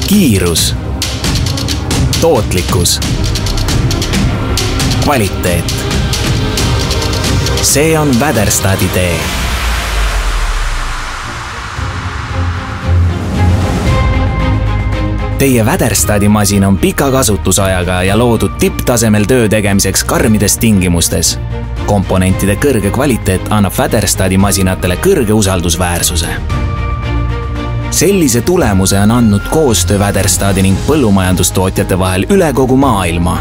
kiirus, tootlikkus, kvaliteet. See on Väderstadi tee. Teie Väderstadi masin on pika kasutusajaga ja loodud tipptasemel töö tegemiseks karmides tingimustes. Komponentide kõrge kvaliteet annab Väderstadi masinatele kõrge usaldusväärsuse. Sellise tulemuse on andnud koostöö Väderstadi ning põllumajandustootjate vahel üle kogu maailma.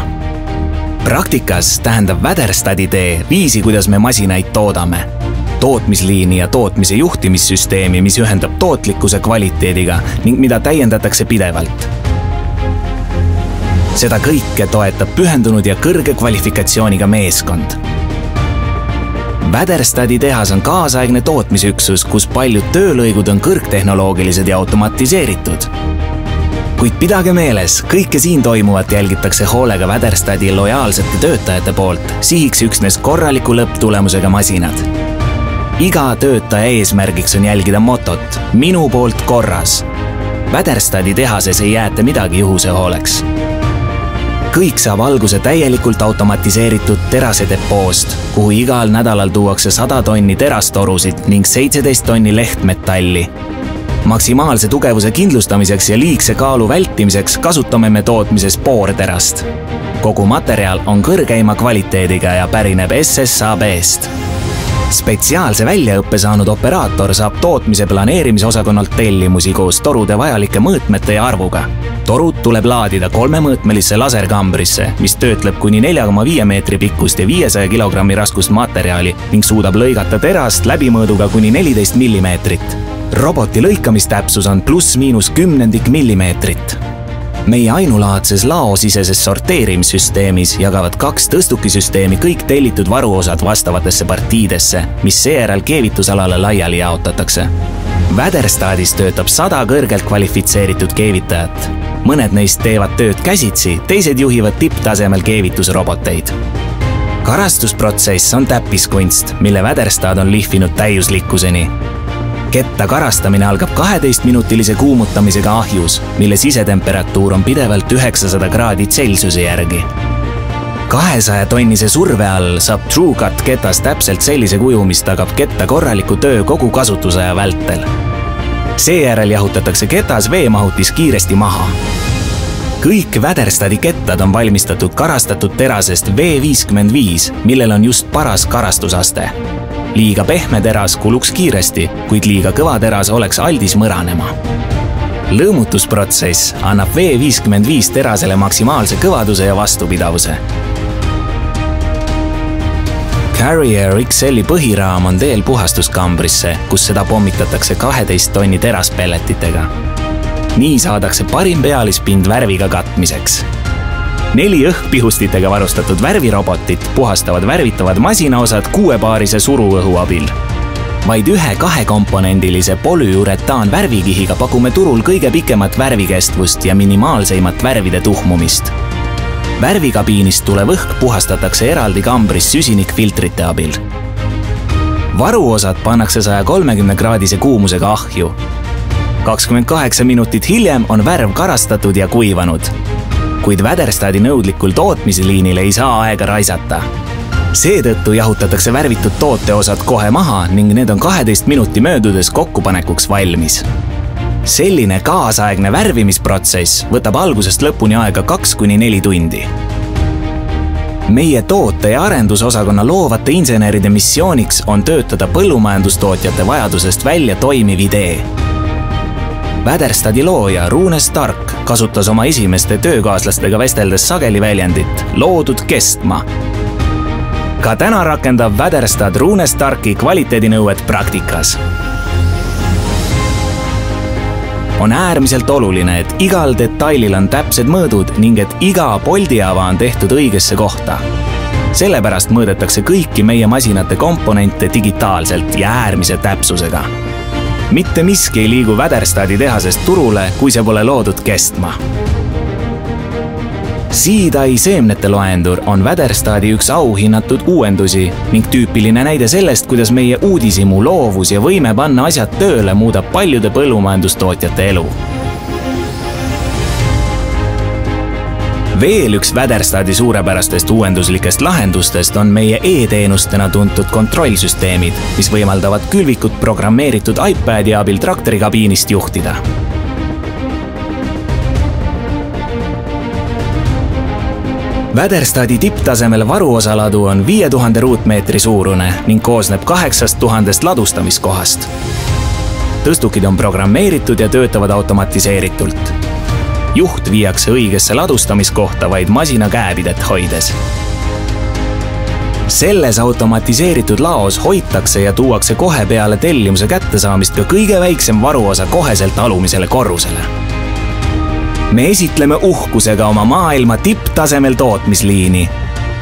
Praktikas tähendab Väderstadi tee viisi, kuidas me masinaid toodame. Tootmisliini ja tootmise juhtimissüsteemi, mis ühendab tootlikkuse kvaliteediga ning mida täiendatakse pidevalt. Seda kõike toetab pühendunud ja kõrge kvalifikatsiooniga meeskond. Väderstadi tehas on kaasaegne tootmisüksus, kus paljud töölõigud on kõrgtehnoloogilised ja automatiseeritud. Kuid pidage meeles, kõike siin toimuvat jälgitakse hoolega Väderstadi lojaalsete töötajate poolt, sihiks üksnes korraliku lõpptulemusega masinad. Iga töötaja eesmärgiks on jälgida motot minu poolt korras. Väderstadi tehases ei jäeta midagi juhuse hooleks. Kõik saab alguse täielikult automatiseeritud terasedepoost, kuhu igal nädalal tuuakse 100 tonni terastorusid ning 17 tonni lehtmetalli. Maksimaalse tugevuse kindlustamiseks ja liigse kaalu vältimiseks kasutame me tootmises poorterast. Kogu materjal on kõrgeima kvaliteediga ja pärineb SSAB-st. Spetsiaalse väljaõppe saanud operaator saab tootmise planeerimisosakonnalt tellimusi koos torude vajalike mõõtmete ja arvuga. Torud tuleb laadida 3-mõõtmelisse laserkambrisse, mis töötleb kuni 4,5 meetri pikkust ja 500 kilogrammi raskust materjali ning suudab lõigata terast läbimõõduga kuni 14 millimeetrit. Roboti lõikamistäpsus on pluss-miinus 10 millimeetrit. Meie ainulaadses laosiseses sorteerimissüsteemis jagavad 2 tõstukisüsteemi kõik tellitud varuosad vastavatesse partiidesse, mis seejärel keevitusalale laiali jaotatakse. Väderstadis töötab 100 kõrgelt kvalifitseeritud keevitajat. Mõned neist teevad tööd käsitsi, teised juhivad tipptasemel keevitusroboteid. Karastusprotsess on täppiskunst, mille Väderstad on lihvinud täiuslikkuseni. Ketta karastamine algab 12-minutilise kuumutamisega ahjus, mille sisetemperatuur on pidevalt 900 kraadi Celsiuse järgi. 200 tonnise surve all saab TrueCut ketas täpselt sellise kuju, mis tagab ketta korraliku töö kogu kasutusaja vältel. Seejärel jahutatakse ketas veemahutis kiiresti maha. Kõik Väderstadi kettad on valmistatud karastatud terasest V55, millel on just paras karastusaste. Liiga pehme teras kuluks kiiresti, kuid liiga kõva teras oleks aldis mõranema. Lõõmutusprotsess annab V55 terasele maksimaalse kõvaduse ja vastupidavuse. Carrier XL-i põhiraam on teel puhastuskambrisse, kus seda pommitatakse 12 tonni teraspelletitega. Nii saadakse parim pealispind värviga katmiseks. 4 õhkpihustitega varustatud värvirobotit puhastavad värvitavad masinaosad 6-paarise suruõhu abil. Vaid 1 2-komponendilise polüuretaan värvikihiga pakume turul kõige pikemat värvikestvust ja minimaalseimat värvide tuhmumist. Värvikabiinist tulev õhk puhastatakse eraldi kambris süsinikfiltrite abil. Varuosad pannakse 130-kraadise kuumusega ahju. 28 minutit hiljem on värv karastatud ja kuivanud. Kuid Väderstadi nõudlikul tootmisliinil ei saa aega raisata. Seetõttu jahutatakse värvitud tooteosad kohe maha ning need on 12 minuti möödudes kokkupanekuks valmis. Selline kaasaegne värvimisprotsess võtab algusest lõpuni aega 2–4 tundi. Meie toote- ja arendusosakonna loovate inseneride missiooniks on töötada põllumajandustootjate vajadusest välja toimiv idee. Väderstadi looja Rune Stark kasutas oma esimeste töökaaslastega vesteldes sageli väljendit loodud kestma. Ka täna rakendab Väderstad Rune Starki kvaliteedinõuet praktikas. On äärmiselt oluline, et igal detailil on täpsed mõõdud ning et iga poldiava on tehtud õigesse kohta. Sellepärast mõõdetakse kõiki meie masinate komponente digitaalselt ja äärmise täpsusega. Mitte miski ei liigu Väderstadi tehasest turule, kui see pole loodud kestma. Seedeye seemnete loendur on Väderstadi üks auhinnatud uuendusi ning tüüpiline näide sellest, kuidas meie uudishimu, loovus ja võime panna asjad tööle muudab paljude põllumajandustootjate elu. Veel üks Väderstadi suurepärastest uuenduslikest lahendustest on meie e-teenustena tuntud kontrollsüsteemid, mis võimaldavad külvikut programmeeritud iPadi abil traktori kabiinist juhtida. Väderstadi tipptasemel varuosaladu on 5000 ruutmeetri suurune ning koosneb 8000 ladustamiskohast. Tõstukid on programmeeritud ja töötavad automatiseeritult. Juht viiakse õigesse ladustamiskohta vaid masina käepidet hoides. Selles automatiseeritud laos hoitakse ja tuuakse kohe peale tellimuse kättesaamist ka kõige väiksem varuosa koheselt alumisele korrusele. Me esitleme uhkusega oma maailma tipptasemel tootmisliini,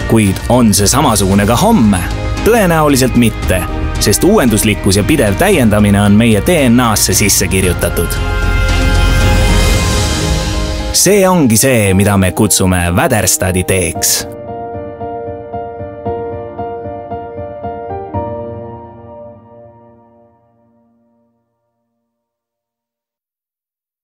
kuid on see samasugune ka homme? Tõenäoliselt mitte, sest uuenduslikkus ja pidev täiendamine on meie DNA-sse sisse kirjutatud. See ongi see, mida me kutsume Väderstadi teeks.